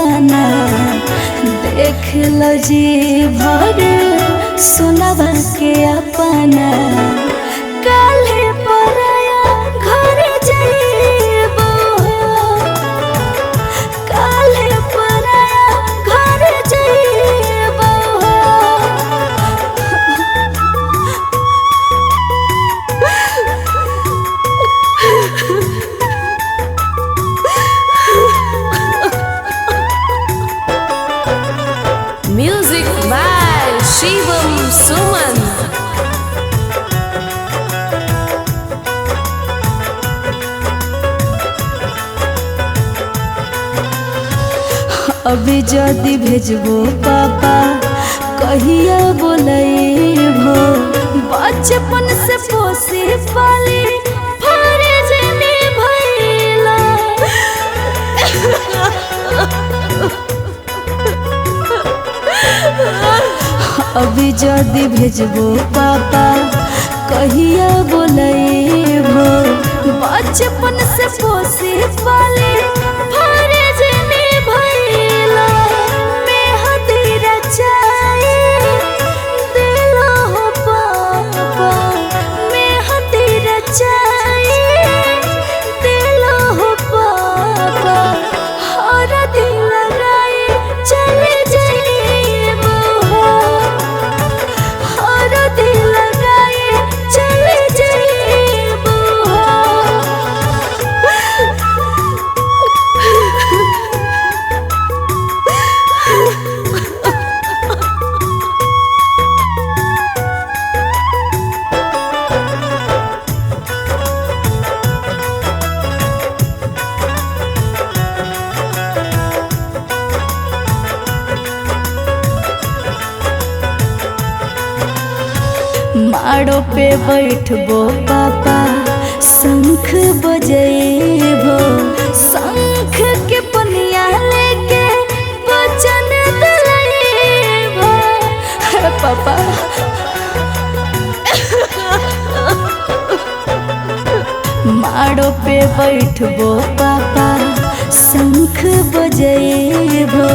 सपना देख लो जी भर सुनवा के अपना काले पराया घर जाइबो काले पराया घर जाइबो। Music by Shivam Suman. अभी जदि भेजबो पापा कहिया बोलैबो बचपन से पोसी पाली फर्ज निभैला। अभी जदि भेजबो पापा कहिया बोलैबो बचपन से पोसी पाली फर्ज निभैला। मेहंदी रचाई दिलो हो पापा मेहंदी रचाई दिलो हो पापा हर दिल लगाई चले जाइबो हर दिल लगाई चले जाइबो। माड़ो पे बैठबो पापा शंख बजेबो शंख के पनिया लेके वचन दिलाइबो। पापा माड़ो पे बैठबो पापा शंख बजेबो